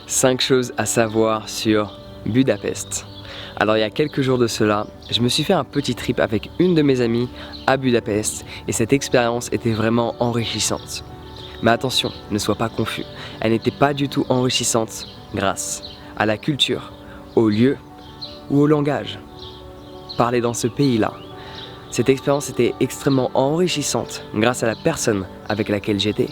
5 choses à savoir sur Budapest. Alors il y a quelques jours de cela, je me suis fait un petit trip avec une de mes amies à Budapest et cette expérience était vraiment enrichissante. Mais attention, ne sois pas confus, elle n'était pas du tout enrichissante grâce à la culture, au lieu ou au langage. Parler dans ce pays-là. Cette expérience était extrêmement enrichissante grâce à la personne avec laquelle j'étais.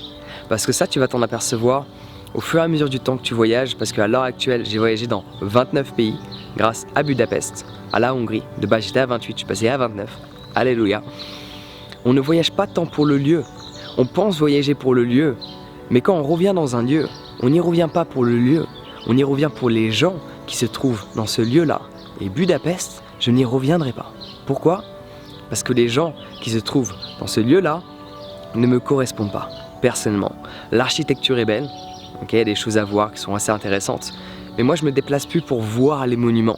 Parce que ça, tu vas t'en apercevoir au fur et à mesure du temps que tu voyages, parce qu'à l'heure actuelle, j'ai voyagé dans 29 pays grâce à Budapest, à la Hongrie. De base, j'étais à 28, je suis passé à 29. Alléluia. On ne voyage pas tant pour le lieu. On pense voyager pour le lieu, mais quand on revient dans un lieu, on n'y revient pas pour le lieu. On y revient pour les gens qui se trouvent dans ce lieu-là. Et Budapest, je n'y reviendrai pas. Pourquoi ? Parce que les gens qui se trouvent dans ce lieu-là ne me correspondent pas, personnellement. L'architecture est belle, il y a des choses à voir qui sont assez intéressantes, mais moi je me déplace plus pour voir les monuments.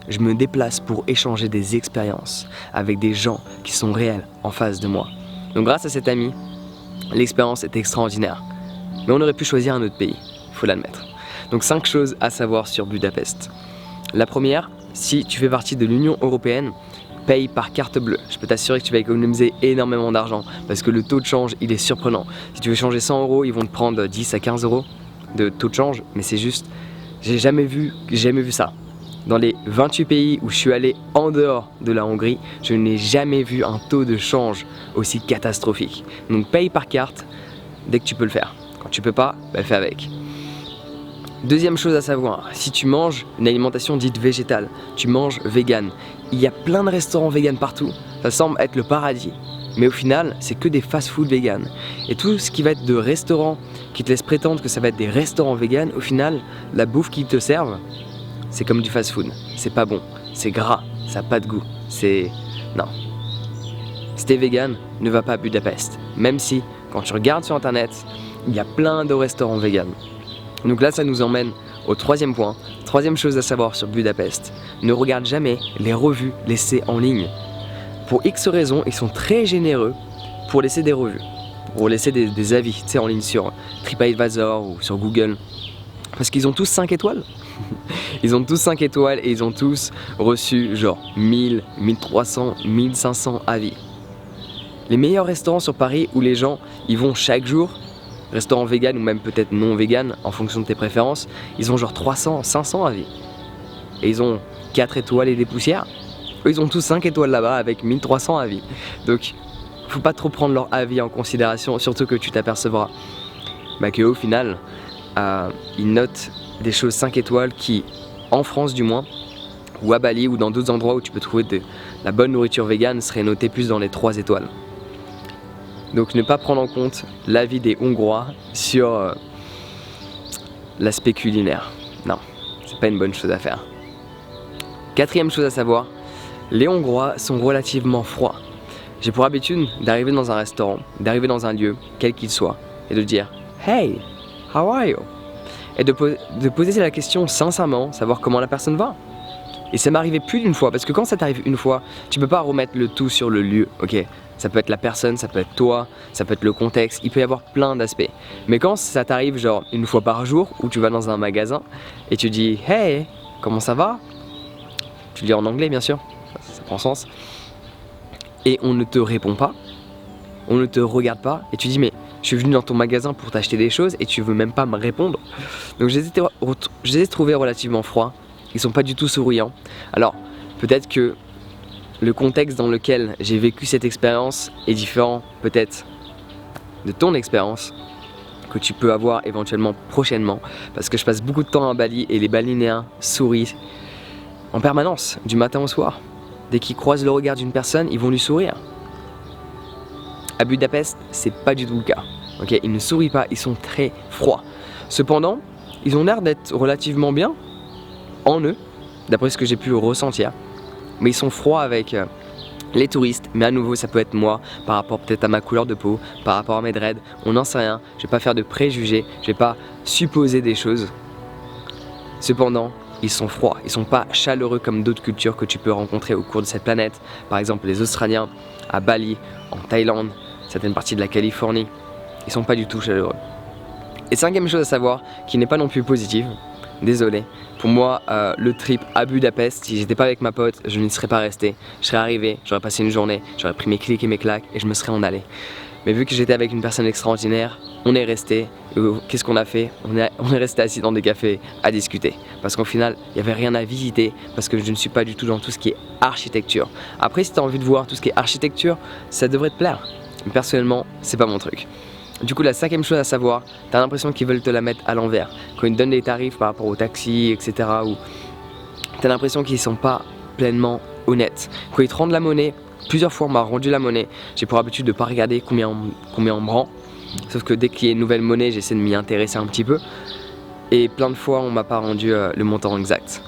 Je me déplace pour échanger des expériences avec des gens qui sont réels en face de moi. Donc grâce à cet ami, l'expérience est extraordinaire. Mais on aurait pu choisir un autre pays, il faut l'admettre. Donc 5 choses à savoir sur Budapest. La première, si tu fais partie de l'Union Européenne, paye par carte bleue. Je peux t'assurer que tu vas économiser énormément d'argent parce que le taux de change, il est surprenant. Si tu veux changer 100 €, ils vont te prendre 10 à 15 € de taux de change, mais c'est juste, j'ai jamais vu ça. Dans les 28 pays où je suis allé en dehors de la Hongrie, je n'ai jamais vu un taux de change aussi catastrophique. Donc paye par carte dès que tu peux le faire. Quand tu peux pas, fais avec. Deuxième chose à savoir, si tu manges une alimentation dite végétale, tu manges vegan, il y a plein de restaurants vegan partout, ça semble être le paradis, mais au final, c'est que des fast-food vegan. Et tout ce qui va être de restaurants qui te laissent prétendre que ça va être des restaurants vegan, au final, la bouffe qu'ils te servent, c'est comme du fast-food, c'est pas bon, c'est gras, ça n'a pas de goût, non. Si t'es vegan, ne va pas à Budapest, même si, quand tu regardes sur internet, il y a plein de restaurants vegan. Donc là, ça nous emmène au troisième point. Troisième chose à savoir sur Budapest. Ne regarde jamais les revues laissées en ligne. Pour X raisons, ils sont très généreux pour laisser des revues, pour laisser des avis en ligne sur TripAdvisor ou sur Google. Parce qu'ils ont tous 5 étoiles. Ils ont tous 5 étoiles et ils ont tous reçu genre 1000, 1300, 1500 avis. Les meilleurs restaurants sur Paris où les gens y vont chaque jour, restaurant vegan ou même peut-être non vegan en fonction de tes préférences, ils ont genre 300, 500 avis. Et ils ont 4 étoiles et des poussières. Eux, ils ont tous 5 étoiles là-bas avec 1300 avis. Donc, faut pas trop prendre leur avis en considération, surtout que tu t'apercevras qu'au final, ils notent des choses 5 étoiles qui, en France du moins, ou à Bali ou dans d'autres endroits où tu peux trouver de la bonne nourriture vegan, seraient notées plus dans les 3 étoiles. Donc ne pas prendre en compte l'avis des Hongrois sur l'aspect culinaire. Non, c'est pas une bonne chose à faire. Quatrième chose à savoir, les Hongrois sont relativement froids. J'ai pour habitude d'arriver dans un restaurant, d'arriver dans un lieu, quel qu'il soit, et de dire « Hey, how are you ?» et de poser la question sincèrement, savoir comment la personne va. Et ça m'est arrivé plus d'une fois, parce que quand ça t'arrive une fois, tu peux pas remettre le tout sur le lieu, ok ? Ça peut être la personne, ça peut être toi, ça peut être le contexte, il peut y avoir plein d'aspects. Mais quand ça t'arrive genre une fois par jour, où tu vas dans un magasin et tu dis « Hey, comment ça va ?» Tu le dis en anglais bien sûr, ça prend sens. Et on ne te répond pas, on ne te regarde pas, et tu dis « Mais je suis venu dans ton magasin pour t'acheter des choses et tu veux même pas me répondre. » Donc je les ai trouvés relativement froids, ils sont pas du tout souriants. Alors peut-être que le contexte dans lequel j'ai vécu cette expérience est différent peut-être de ton expérience que tu peux avoir éventuellement prochainement, parce que je passe beaucoup de temps à Bali et les Balinéens sourient en permanence, du matin au soir. Dès qu'ils croisent le regard d'une personne, ils vont lui sourire. À Budapest, c'est pas du tout le cas. Okay, ils ne sourient pas, ils sont très froids. Cependant, ils ont l'air d'être relativement bien en eux, d'après ce que j'ai pu ressentir. Mais ils sont froids avec les touristes, mais à nouveau ça peut être moi, par rapport peut-être à ma couleur de peau, par rapport à mes dreads, on n'en sait rien, je vais pas faire de préjugés, je vais pas supposer des choses. Cependant, ils sont froids, ils sont pas chaleureux comme d'autres cultures que tu peux rencontrer au cours de cette planète, par exemple les Australiens, à Bali, en Thaïlande, certaines parties de la Californie, ils sont pas du tout chaleureux. Et cinquième chose à savoir, qui n'est pas non plus positive, désolé. Pour moi, le trip à Budapest, si j'étais pas avec ma pote, je n'y serais pas resté. Je serais arrivé, j'aurais passé une journée, j'aurais pris mes clics et mes claques et je me serais en allé. Mais vu que j'étais avec une personne extraordinaire, on est resté. Qu'est-ce qu'on a fait? On est resté assis dans des cafés à discuter. Parce qu'au final, il n'y avait rien à visiter, parce que je ne suis pas du tout dans tout ce qui est architecture. Après, si tu as envie de voir tout ce qui est architecture, ça devrait te plaire. Mais personnellement, c'est pas mon truc. Du coup, la cinquième chose à savoir, tu as l'impression qu'ils veulent te la mettre à l'envers. Quand ils te donnent des tarifs par rapport au taxi, etc., ou tu as l'impression qu'ils ne sont pas pleinement honnêtes. Quand ils te rendent la monnaie, plusieurs fois on m'a rendu la monnaie, j'ai pour habitude de ne pas regarder combien on me rend. Sauf que dès qu'il y a une nouvelle monnaie, j'essaie de m'y intéresser un petit peu. Et plein de fois, on m'a pas rendu le montant exact.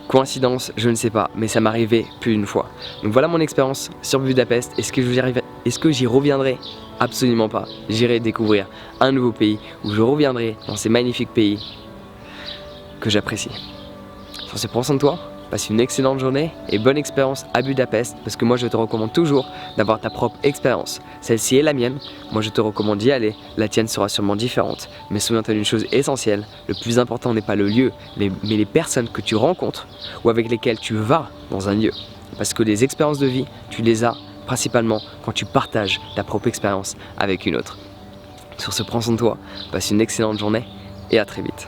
Coïncidence, je ne sais pas, mais ça m'est arrivé plus d'une fois. Donc voilà mon expérience sur Budapest. Est-ce que j'y reviendrai? Absolument pas. J'irai découvrir un nouveau pays où je reviendrai dans ces magnifiques pays que j'apprécie. Sur ce, prends soin de toi, passe une excellente journée et bonne expérience à Budapest, parce que moi je te recommande toujours d'avoir ta propre expérience. Celle-ci est la mienne, moi je te recommande d'y aller, la tienne sera sûrement différente. Mais souviens-toi d'une chose essentielle, le plus important n'est pas le lieu, mais les personnes que tu rencontres ou avec lesquelles tu vas dans un lieu. Parce que les expériences de vie, tu les as principalement quand tu partages ta propre expérience avec une autre. Sur ce, prends soin de toi, passe une excellente journée et à très vite.